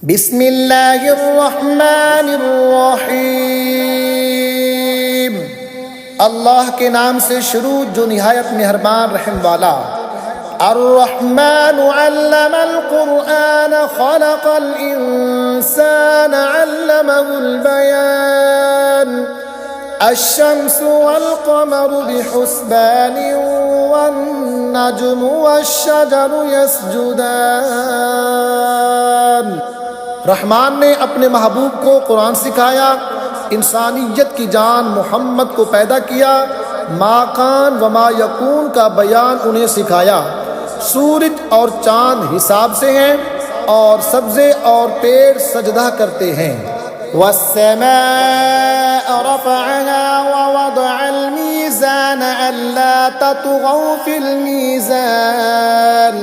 बिस्मिल्लाहिर्रहमानिर्रहीम। अल्लाह के नाम से शुरू जो निहायत मेहरबान रहम वाला। अर्रहमानु अल्लमल कुरआन खलक़ल इंसान अल्लमहुल बयान। अश्शम्सु वल क़मरु बिहुस्बानिन वन नज्मु वश्शजरु यस्जुदान। रहमान ने अपने महबूब को कुरान सिखाया, इंसानियत की जान मोहम्मद को पैदा किया, माकान व मा यकून का बयान उन्हें सिखाया। सूरज और चांद हिसाब से हैं और सब्ज़े और पेड़ सजदा करते हैं। वस्समाअ रफ़अहा व वदअल मीज़ान अल्ला ततग़ौ फ़िल मीज़ान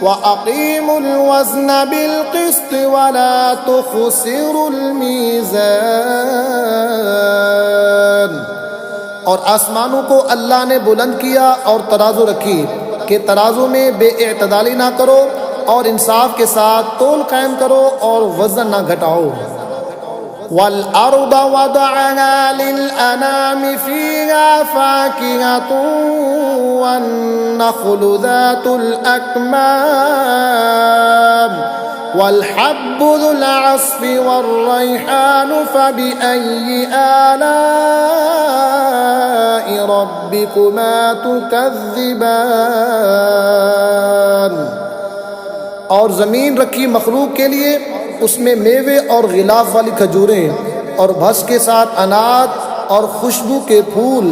व अक़ीमुल वज़्न बिल क़िस्त व ला तुख़सिरुल मीज़ान। और आसमानों को अल्लाह ने बुलंद किया और तराजू रखी कि तराजू में बेइतदाली ना करो और इंसाफ के साथ तोल कायम करो और वज़न ना घटाओ। वल अर्द वदअहा लिल अनामि फ़ीहा फ़ाकिहतुन वन नख़्लु ज़ातुल अकमाम वल हब्बु ज़ुल अस्फ़ि वर्रैहानु फ़बिअय्यि आलाइ रब्बिकुमा तुकज़्ज़िबान। और ज़मीन रखी मखलूक के लिए, उसमें मेवे और गिलाफ वाली खजूरें और भस के साथ अनाज और खुशबू के फूल।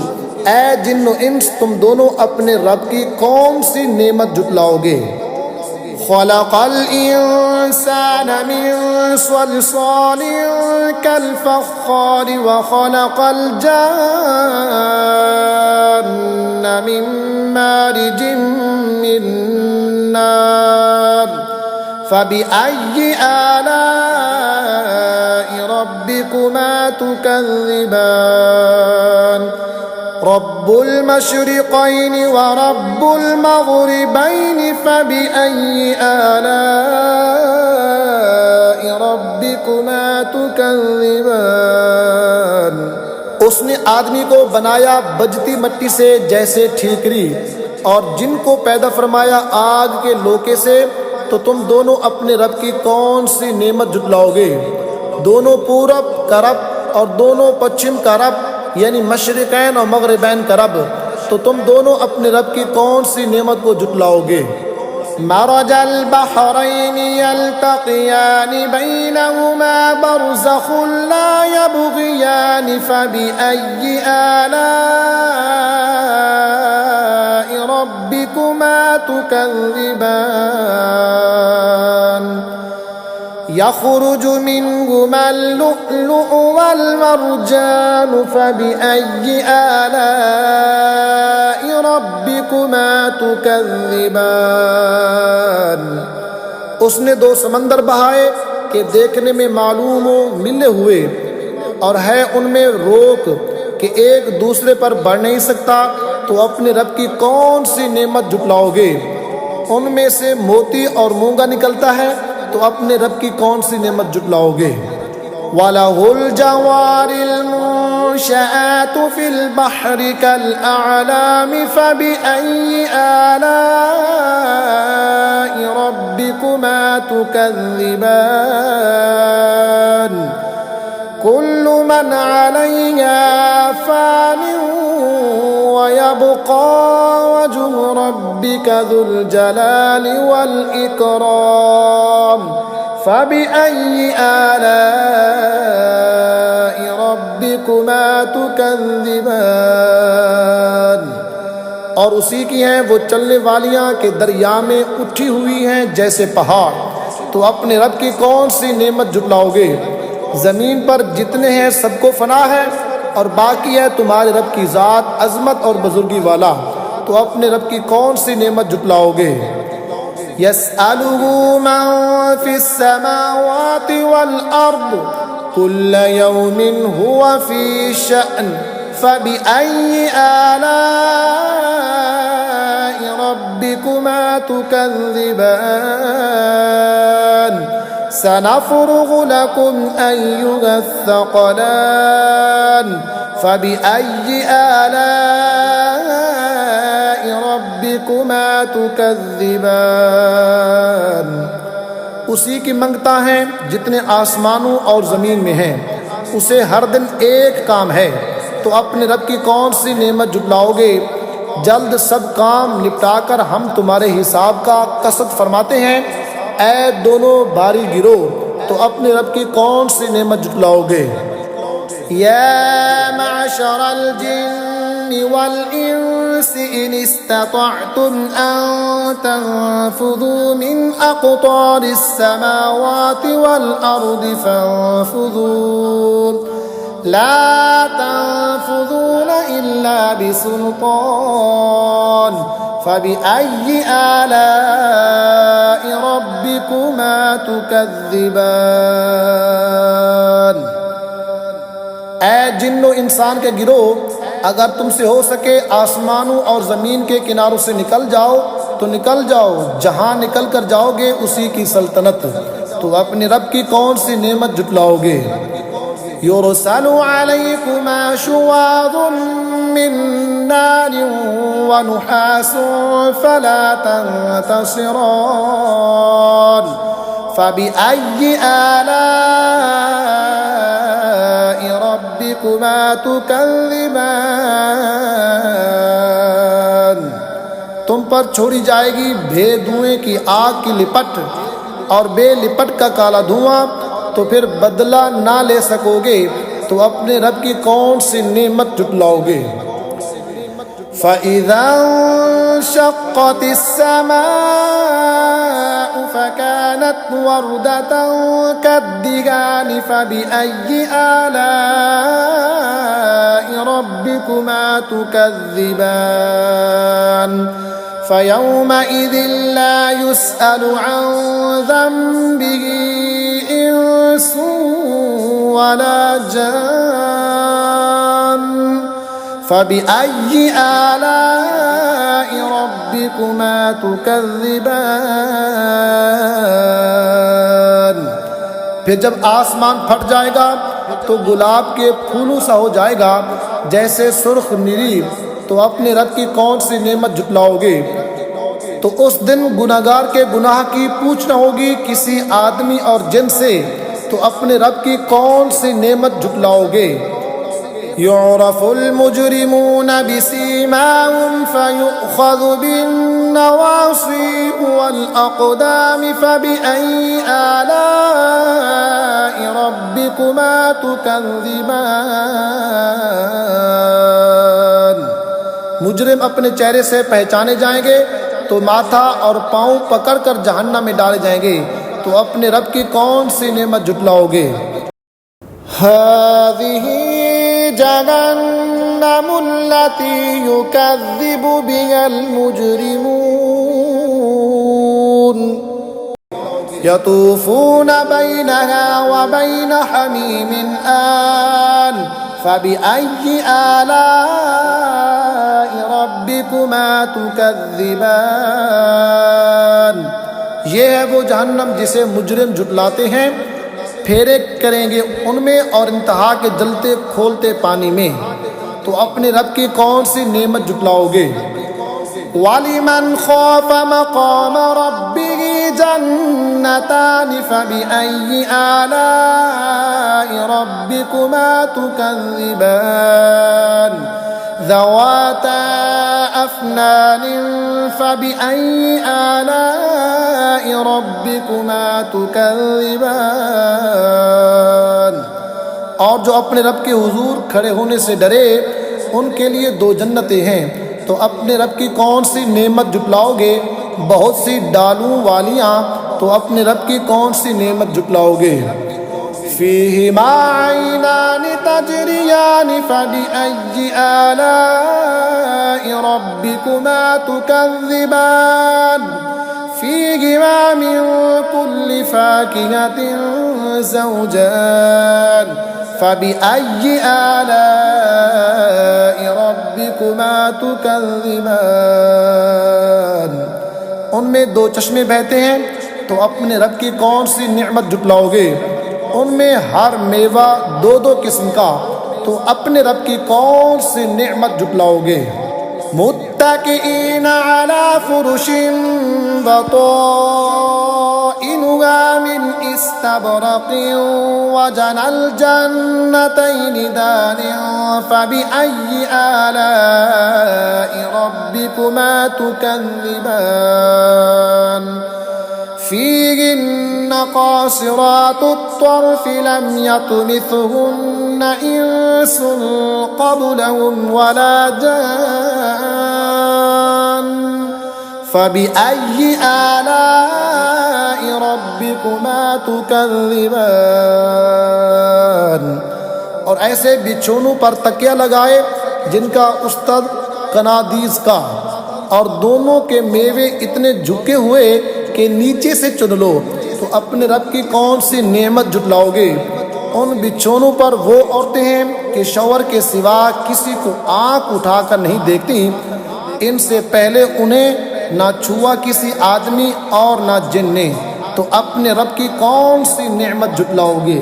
ऐ जिन्न इंस, तुम दोनों अपने रब की कौन सी नेमत जुटलाओगे। खलक़ल इंसान मिन सलसालिन कल फ़ख़्ख़ारि व खलक़ल जान्न मिन मारिजिन मिन नार फ़बिअय्यि आलाइ रब्बिकुमा तुकज़्ज़िबान। रब्बुल मशरिक़ैनि व रब्बुल मग़रिबैनि फ़बिअय्यि आलाइ रब्बिकुमा तुकज़्ज़िबान। उसने आदमी को बनाया बजती मिट्टी से जैसे ठीकरी, और जिनको पैदा फरमाया आग के लोके से, तो तुम दोनों अपने रब की कौन सी नेमत जुटलाओगे। दोनों पूरब का रब और दोनों पश्चिम का रब, यानी मशरिकैन और मगरिबैन का रब, तो तुम दोनों अपने रब की कौन सी नेमत को जुटलाओगे। मरजल बहरैनि यल्तक़ियानि बैनहुमा बरज़ख़ुन ला यबग़ियानि फ़बिअय्यि आलाइ रब्बिकुमा तुकज़्ज़िबान। यख़रुजु मिनहुमल लुअ्लुअु वल मरजानु फ़बिअय्यि आलाइ रब्बिकुमा तुकज़्ज़िबान। उसने दो समंदर बहाए कि देखने में मालूम हो मिले हुए, और है उनमें रोक कि एक दूसरे पर बढ़ नहीं सकता, तो अपने रब की कौन सी नेमत जुटलाओगे। उनमें से मोती और मूंगा निकलता है, तो अपने रब की कौन सी नेमत जुटलाओगे। वलहुल जवारिल मुंशआतु फिल बहरि कल अअलामि फ़बिअय्यि आलाइ रब्बिकुमा तुकज़्ज़िबान। कुल्लु मन अलैहा फ़ानिन व यबक़ा वज्हु रब्बिका ज़ुल जलालि वल इकराम फ़बिअय्यि आलाइ रब्बिकुमा तुकज़्ज़िबान। और उसी की हैं वो चलने वालियाँ कि दरिया में उठी हुई हैं जैसे पहाड़, तो अपने रब की कौन सी नेमत जुटलाओगे। ज़मीन पर जितने हैं सबको फना है, और बाकी है तुम्हारे रब की ज़ात अज़मत और बुज़ुर्गी वाला, तो अपने रब की कौन सी नेमत जुटलाओगे। यसअलुहु मन फ़िस्समावाति वल अर्द कुल्ल यौमिन हुवा फ़ी शअन फ़बिअय्यि आलाइ रब्बिकुमा तुकज़्ज़िबान। सनफ़ुरुगु लकुम अय्युहस्सक़लान फ़बिअय्यि आलाइ रब्बिकुमा तुकज़्ज़िबान। उसी की मंगता है जितने आसमानों और ज़मीन में हैं, उसे हर दिन एक काम है, तो अपने रब की कौन सी नेमत जुटलाओगे। जल्द सब काम निपटाकर हम तुम्हारे हिसाब का कसद फरमाते हैं। ऐ दोनों भारी गिरोह, तो अपने रब की कौन सी नेमत जुटलाओगे। या मअशरल जिन्नि वल इंसी इन इस्ततअतुम अन तंफुदू मिन अक़तारिस समावाति वल अर्दि फंफुदू ला तंफुदून इल्ला बिसुल्तान फ़बिअय्यि आलाइ रब्बिकुमा तुकज़्ज़िबान। ऐ जिन्नो इंसान के गिरोह, अगर तुमसे हो सके आसमानों और ज़मीन के किनारों से निकल जाओ तो निकल जाओ। जहाँ निकल कर जाओगे उसी की सल्तनत, तो अपने रब की कौन सी नेमत जुटलाओगे। युरसलु अलैकुमा शुवाज़ुम मिन नारिन व नुहासुन फला तंतसिरान फ़बिअय्यि आलाइ रब्बिकुमा तुकज़्ज़िबान। तुम पर छोड़ी जाएगी भेदुएं की आग की लिपट और बेलिपट का काला धुआं, तो फिर बदला ना ले सकोगे, तो अपने रब की कौन सी नेमत जुटलाओगे। फ़इज़ा इंशक़्क़तिस समाउ फ़कानत वरदतन कद्दिगानि फ़बिअय्यि आलाइ रब्बिकुमा तुकज़्ज़िबान। फ़यौमइज़िन ला युस्अलु अन ज़ंबिही इंसुन वला जान फ़बिअय्यि आलाइ रब्बिकुमा तुकज़्ज़िबान। फिर जब आसमान फट जाएगा तो गुलाब के फूलों सा हो जाएगा जैसे सुर्ख निरी, तो अपने रब की कौन सी नेमत जुटलाओगे। तो उस दिन गुनाहगार के गुनाह की पूछ न होगी किसी आदमी और जिन से, तो अपने रब की कौन सी नेमत जुटलाओगे। युअरफुल मुजरिमून बिसीमाहुम फयुअख़ज़ु बिन्नवासी वल अक़दाम फ़बिअय्यि आलाइ रब्बिकुमा तुकज़्ज़िबान। मुजरिम अपने चेहरे से पहचाने जाएंगे तो माथा और पाँव पकड़कर जहन्नम में डाले जाएंगे, तो अपने रब की कौन सी नेमत जुटलाओगे। हाज़िही जहन्नमुल्लती युकज़्ज़िबु बिहल मुजरिमून यतूफ़ून बैनहा व बैन हमीमिन आन फ़बिअय्यि आलाइ रब्बिकुमा तुकज़्ज़िबान। ये है वो जहन्नम जिसे मुजरिम जुटलाते हैं, फेरे करेंगे उनमें और इंतहा के जलते खोलते पानी में, तो अपने रब की कौन सी नेमत जुटलाओगे। वलिमन ख़ाफ़ मक़ाम रब्बिही जन्नतान फ़बिअय्यि आलाइ रब्बिकुमा तुकज़्ज़िबान ज़वाता अफ़नान फ़बिअय्यि आलाइ रब्बिकुमा तुकज़्ज़िबान। और जो अपने रब के हुजूर खड़े होने से डरे उनके लिए दो जन्नतें हैं, तो अपने रब की कौन सी नेमत जुटलाओगे। बहुत सी डालूं वालियाँ, तो अपने रब की कौन सी नेमत जुटलाओगे। फ़ीहिमा ऐनान तजरियान फ़बिअय्यि आलाइ रब्बिकुमा तुकज़्ज़िबान फ़ीहिमा मिन कुल्लि फ़ाकिहतिन ज़ौजान फ़बिअय्यि आलाइ रब्बिकुमा तुकज़्ज़िबान। उनमें दो चश्मे बहते हैं, तो अपने रब की कौन सी नेमत जुटलाओगे? उनमें हर मेवा दो दो किस्म का, तो अपने रब की कौन सी नेमत जुटलाओगे? मुत्तकीन अला फुरुशिन बताइनुहा मिन इस्तबरक़िन वजनल जन्नतैनि दानिन फबिअय्यि आलाइ रब्बिकुमा तुकज़्ज़िबान फीहिन्न क़ासिरातुत तर्फ़ लम यत्मिथहुन्न इंसुन क़ब्लहुम वला जान फबिअय्यि आलाइ रब्बिकुमा तुकज़्ज़िबान। और ऐसे बिछोनों पर तकिया लगाए जिनका उस्तद कनादीस का, और दोनों के मेवे इतने झुके हुए कि नीचे से चुन लो, तो अपने रब की कौन सी नेमत जुटलाओगे? उन बिछोनों पर वो औरतें हैं कि शौहर के सिवा किसी को आंख उठाकर नहीं देखती, इनसे पहले उन्हें ना छुआ किसी आदमी और ना जिन ने, तो अपने रब की कौन सी नेमत जुटलाओगे?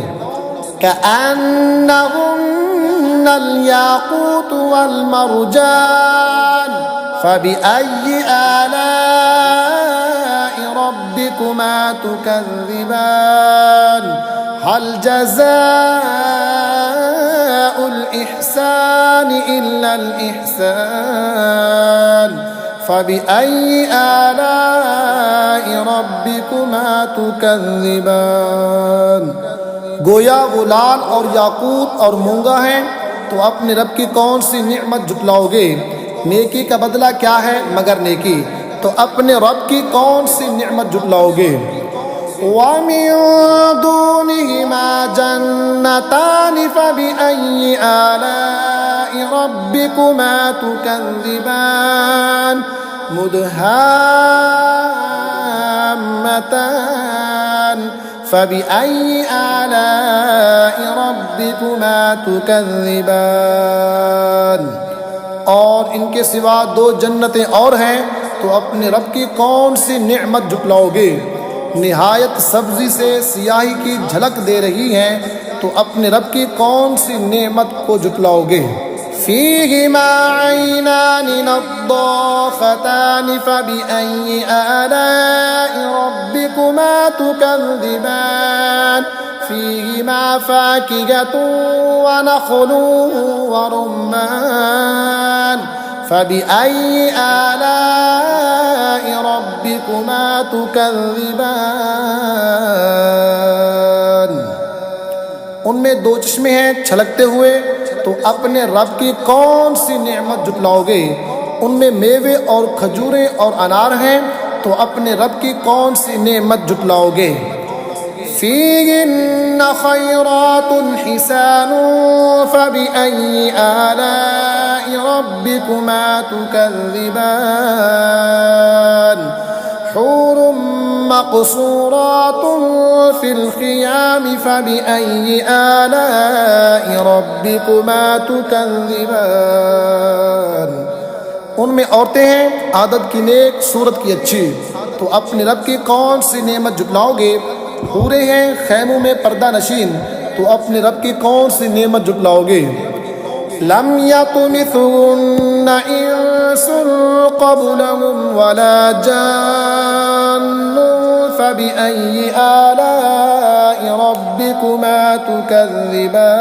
कअन्नहुन्नल याक़ूत वल मरजान फबिअय्यि आलाइ रब्बिकुमा तुकज़्ज़िबान हल जज़ाउल इहसानि इल्लल इहसान फबिअय्यि आलाइ रब्बिकुमा तुकज़्ज़िबान। गोया वो लाल और याकूत और मूंगा हैं, तो अपने रब की कौन सी नेमत जुटलाओगे? नेकी का बदला क्या है मगर नेकी, तो अपने रब की कौन सी नेमत जुटलाओगे? वमिन दूनिहिमा जन्नतान फबिअय्यि आलाइ रब्बिकुमा तुकज़्ज़िबान मुदहाम्मतान फबिअय्यि आलाइ रब्बिकुमा तुकज़्ज़िबान। और इनके सिवा दो जन्नतें और हैं, तो अपने रब की कौन सी नेमत जुटलाओगे? निहायत सब्जी से सियाही की झलक दे रही हैं, तो अपने रब की कौन सी नेमत को जुटलाओगे? फीहिमा ऐनानि नद्दाख़तान फबिअय्यि आलाइ रब्बिकुमा तुकज़्ज़िबान फीहिमा फ़ाकिहतुन व नख़्लुन व रुम्मान फबिअय्यि आलाइ रब्बिकुमा तुकज़्ज़िबान। उनमें दो चश्मे हैं छलकते हुए, तो अपने रब की कौन सी नेमत जुटलाओगे? उनमें मेवे और खजूरें और अनार हैं, तो अपने रब की कौन सी नेमत जुटलाओगे? फीहिन्न खैरातुन हिसानुन फबिअय्यि आलाइ रब्बिकुमा तुकज़्ज़िबान हूरुम मक़सूरातुन फिल ख़ियाम फबिअय्यि आलाइ रब्बिकुमा तुकज़्ज़िबान। उनमें औरतें हैं आदत की नेक, सूरत की अच्छी, तो अपने रब की कौन सी नेमत जुटलाओगे? हूरें हैं खैमों में पर्दा नशीन, तो अपने रब की कौन सी नेमत जुटलाओगे? लम यत्मिथहुन्न इंसुन क़ब्लहुम वला जान्नुन फबिअय्यि आलाइ रब्बिकुमा तुकज़्ज़िबान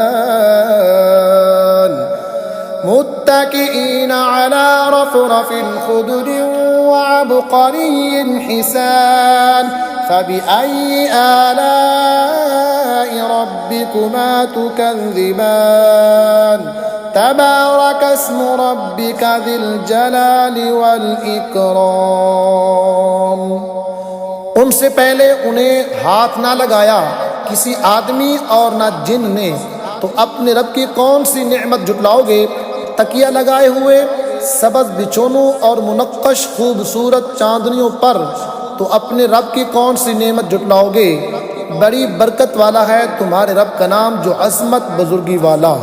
मुत्तकिईन अला रफ़रफ़िन ख़ुदरिन व अबक़रिय्यिन हिसान फबिअय्यि आलाइ रब्बिकुमा तुकज़्ज़िबान तबारक अस्मु रब्बिका ज़िल जलालि वल इकराम। उनसे पहले उन्हें हाथ ना लगाया किसी आदमी और ना जिन ने, तो अपने रब की कौन सी नेमत जुटलाओगे? तकिया लगाए हुए सबज बिछोनों और मुनक्कश खूबसूरत चांदनियों पर, तो अपने रब की कौन सी नेमत जुटलाओगे? बड़ी बरकत वाला है तुम्हारे रब का नाम जो अज़मत बुजुर्गी वाला।